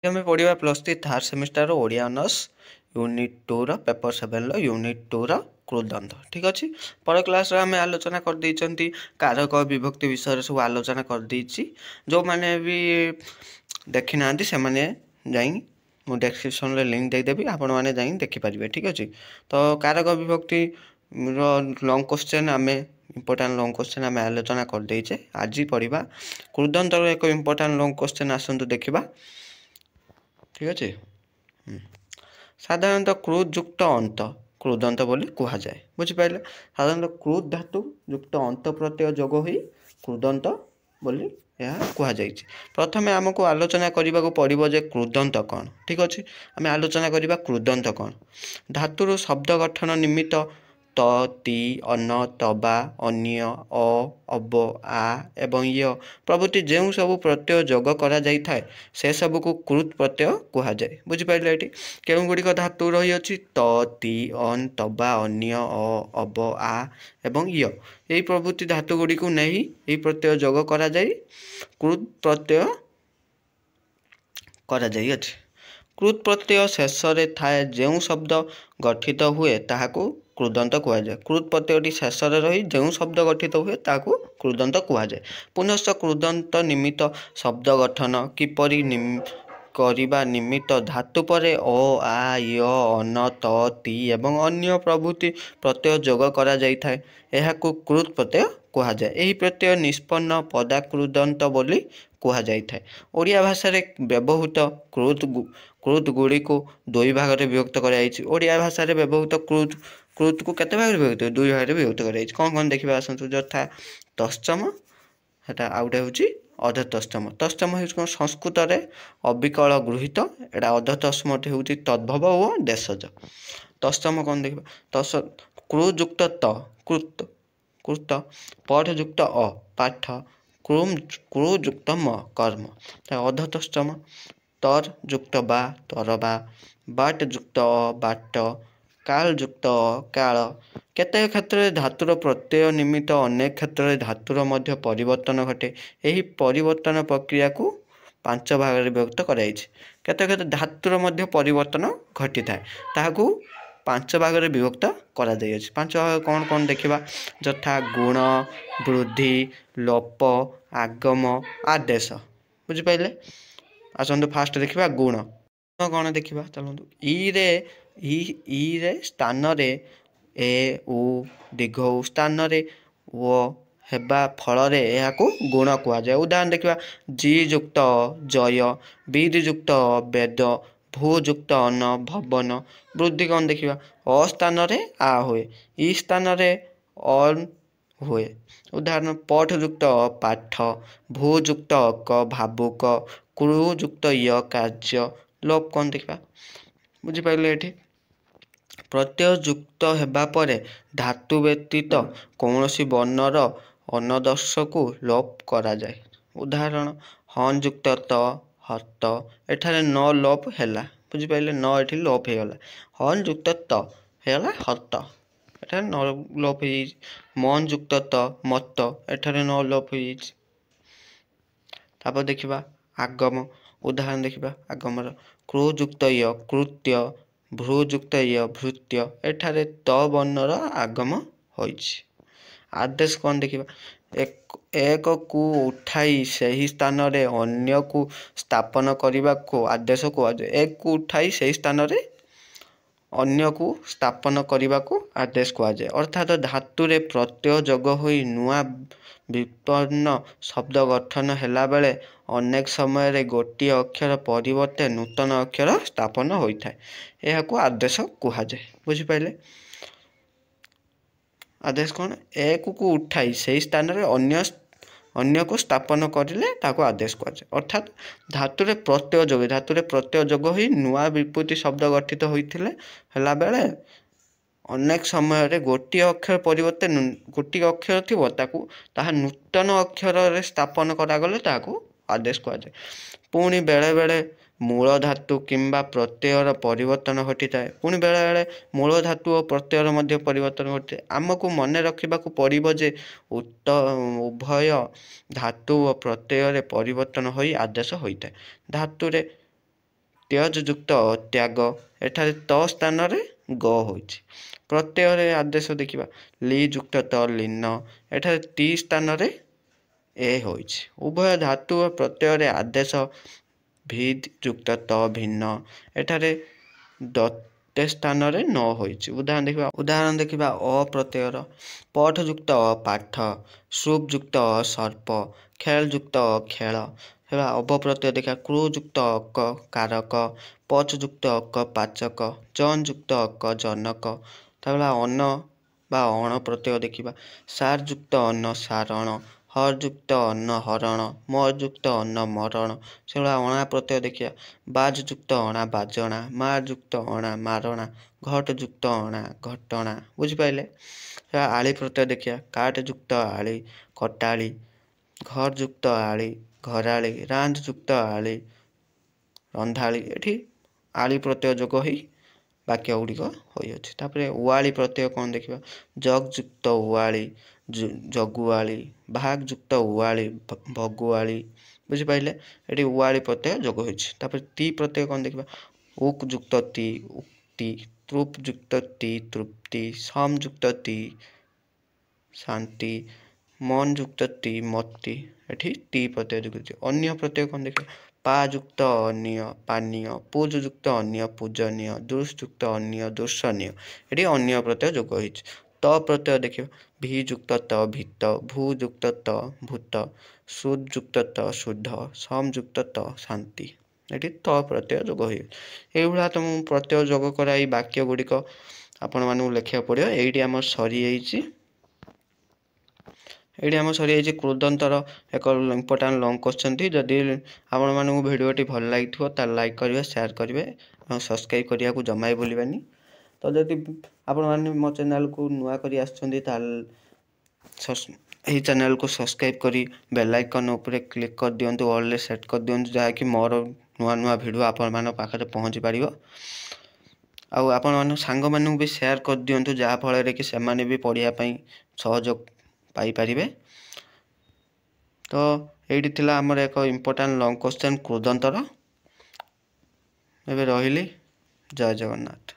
आम पढ़ा +3 third semester Odia honours unit 2 रो paper 7 रो unit 2 रो क्रुदंत। ठीक अच्छे पर क्लास आम आलोचना कर देइचंती कारक विभक्ति विषय सब आलोचना कर देइची। जो माने भी देखि नांती से माने जाई मु डिस्क्रिप्शन रे लिंक दे देबी आपण माने जाई देखि परिबे। ठीक अच्छे तो कारक विभक्ति रो लॉन्ग क्वेश्चन आम इम्पोर्टाट लॉन्ग क्वेश्चन आम आलोचना कर देइचे। आज पढ़ा क्रुदंत रो एक इम्पोर्टाट लॉन्ग क्वेश्चन आसंतु देखिबा। ठीक अच्छे साधारणतः क्रुद युक्त अंत क्रुदंत बोली कह जाए बुझिपारे। साधारणतः क्रुद धातु युक्त अंत प्रत्यय जोग हो क्रुदंत बोली कह जाए। प्रथमे आमको आलोचना करने को पड़ो जे क्रुदंत कौन। ठीक अच्छे आम आलोचना करवा क्रुदंत कौन। धातुर शब्द गठन निमित्त त ती अन तबा अन्य अ अब आ एवं य प्रभृति जो सब प्रत्यय जोग करा जाई थाए से सब को क्रुद प्रत्यय कह जाए बुझिपारे। ये केउं गुड़िक धातु रही अछि त ती अन तबा अन्य अ अब आ एवं य यही प्रभृति धातु गुड़ी को नहीं यही प्रत्यय जोग करा जाए क्रुद प्रत्यय करा जाई अछि। क्रुद प्रत्यय शेष रे थाए जो शब्द गठित हुए ताहाको क्रुदंत कह जाए। क्रुद प्रत्ययटी शेष रे रही जो शब्द गठित हुए ताहाको क्रुदंत कह जाए। पुनश्च क्रुदंत निमित्त शब्द गठन किपरि करिबा निमित्त धातु परे अ आ य अन त ती एवं अन्य प्रभृति प्रत्यय जोग करा जाई थाए एहाको क्रुद प्रत्यय कह जाए। एही प्रत्यय निष्पन्न पदाक्रुदंत बोली कह जाई थाए। ओडिया भाषा रे व्यवहृत क्रुद गुड़ी को दुई भाग में विभक्त कर ओडिया भाषा रे व्यवहृत क्रुद को केते भाग में विभक्त दुई भाग में विभक्त कर कौन कौन देखा आसतु यथा तश्चम हेटा आउटे होची अधतस्तम। तस्तम हो संस्कृत रे अविकल गृहीत एटा अधतस्म होची तद्भव और देशज। तस्तम कौन देखा तस् क्रुद युक्त त कृत कृत पठ युक्त अ पाठ क्रू युक्त म कर्म अधतस्तम तर युक्त बा तरबा बाट युक्त अ बाट काल युक्त काल। केते क्षेत्र में धातुर प्रत्यय निमित्त अनेक क्षेत्र में धातुर मध्य परिवर्तन घटे। यही परिवर्तन प्रक्रिया को पांच भाग में विभक्त कराई। केते केते धातुर मध्य परिवर्तन घटी थाए ताहाकू पांच भाग में विभक्त करा जाई अछि। पांच भाग कौन कौन देखिबा यथा गुण वृद्धि लोप आगम आदेश बुझिपाइले। आसंतु फास्ट देखिबा गुण कौन देखिबा चलंतु ई रे स्थान रे ए उ दीर्घ उ स्थान रे ओ हेबा फल रे एहाकू गुण कह जाए। उदाहरण देखिबा जी युक्त जय वीर युक्त वेद भू युक्त अन भवन। वृद्धि कौन देखिबा अ स्थान रे आ हुए ई स्थान रे अन हुए। उदाहरण पठ युक्त पाठ भू युक्त क भावुक क्रू युक्त य कार्य। लोप कौन देखा बुझिपारे। ये प्रत्यय युक्त हेबा परे धातु व्यतीत कौनसी वर्णर अनदर्श को लोप करा जाए। उदाहरण हन युक्त त हत एठारे न लोप हैला बुझिपारे न एठी लोप हे गला हन युक्त त हैला हत एठारे न लोप हे मन युक्त त मत एठारे न लोप हे। तापर देखिबा आगम उदाहरण देखिबा आगमर क्रू युक्त य कृत्य भ्रू युक्त य भृत्य एठारे त वर्णर आगम होइछि। आदेश कौन देखिबा एक को उठाई सही स्थान रे अन्य को स्थापन करने को आदेश कह जाए। एक को उठाई सही स्थान रे अन्य को स्थापन करने को आदेश कह जाए। अर्थात धातु रे प्रत्यय जोग होई नुआ विपन्न शब्द गठन हेला बेले अनेक समय रे गोटी अक्षर परिवर्ते नूतन अक्षर स्थापन होता है यह को आदेश कह जाए बुझिपारे। आदेश कौन एक को उठाई सही स्थान रे अन्य को स्थापन करें ताको आदेश कह जाए। अर्थात धातुरे प्रत्यय जोग होई नुआ विपत्ति शब्द गठित होइथिले हेला बेले अनेक समय रे गोटी अक्षर परिवर्ते गोटी अक्षर थिबो ताकू ताहा नूतन अक्षर रे स्थापन करा गले ताकू आदेश कह जाए। पुणी बेले बेले मूल धातु किंबा प्रत्ययर परिवर्तन घटी थाए पुणी बेले बेले मूल धातु और प्रत्ययर मध्य परिवर्तन घटे। आमको मन रखा पड़ो जे उभय धातु और प्रत्यय परिवर्तन होई आदेश होता है। धातु रे त्यज युक्त त्याग एठारे त स्थान रे ग होइछि। प्रत्यय आदेश देखिबा ली युक्त त लीन एठारे टी स्थान रे ए होइछि। उभय धातु और प्रत्यय आदेश भिद युक्त त भिन्न एठारे दते स्थान रे न होइछि। उदाहरण देखिबा अ प्रत्ययर पठ युक्त पाठ सुप युक्त सर्प खेल युक्त खेल। अव प्रत्यय देखा क्रू युक्त अक कारक पच युक्त अक पाचक जन युक्त अक जनक। अन बा अण प्रत्यय देखिबा सार युक्त अन्न सारण हर युक्त अन्न हरण मर युक्त अन्न मरण। से अणा प्रत्यय देखिया बाज युक्त अणा बाजणा मार युक्त अणा मारणा घट युक्त अणा घटणा। बुझिपाइले। आली प्रत्यय देखिया काट युक्त आली कटाली घर युक्त आली घराली रांध युक्त आली रंधाली। एठी आली प्रत्यय जोग ही वाक्य गुड़िक होइअछि। तापरे उआली प्रत्यय कौन देखिबा जग युक्त उआली जगुआली भाग युक्त उआली भगुआली। बुझिपाइले। एठी उआली प्रत्यय जोग होइछि। तापरे ती प्रत्यय कौन देखिबा उक युक्त ती उक्ति त्रुप युक्त ती तृप्ति सम युक्त ती शांति मन युक्त ती मति। एठी ती प्रत्यय जोग होइछि। अन्य प्रत्यय कौन देखिबा पा युक्त अन्य पानीय पूज युक्त अन्य पूजनीय दुष युक्त अन्य दर्शनीय। एठी अन्य प्रत्यय जोग होइछि। त प्रत्यय देखिबा भी युक्त त भित्त भू युक्त त भूत शुद्ध युक्त त शुद्ध सम युक्त त शांति। एठी त प्रत्यय जोग होइछि। एई भला तुम प्रत्यय जोग कराई वाक्य गुड़िक आपण मानू लेखिया पड़ियो। एइठी हमर सरी जाइछि। एइठी हमर सरी जाइछि कृदंतर एक इंपोर्टेंट लॉन्ग क्वेश्चन थी। जदि आपण मानू वीडियोटी भल लागिथिबो ता लाइक करिवे शेयर करिवे और सब्सक्राइब करिया को जमाई बोलिबानी। तो जदि आपण माने मो चैनल को नुआ करी आछंदी ता एही चैनल को सब्सक्राइब करी बेल आइकन ऊपर क्लिक कर दियंतु ऑल रे सेट कर दियंतु जहा कि मोर नुआ नुआ वीडियो आपण मानो पाखरे पहुंची पारिबो। आउ आपण मानो सांग मानू भी शेयर कर दियंतु जहा फल रे कि से माने भी पढ़िया पई सहयोग पाई पारिबे। तो एइठी थिला हमर एक इंपोर्टेंट लॉन्ग क्वेश्चन कृदंतर। एबे रहिली। जय जगन्नाथ।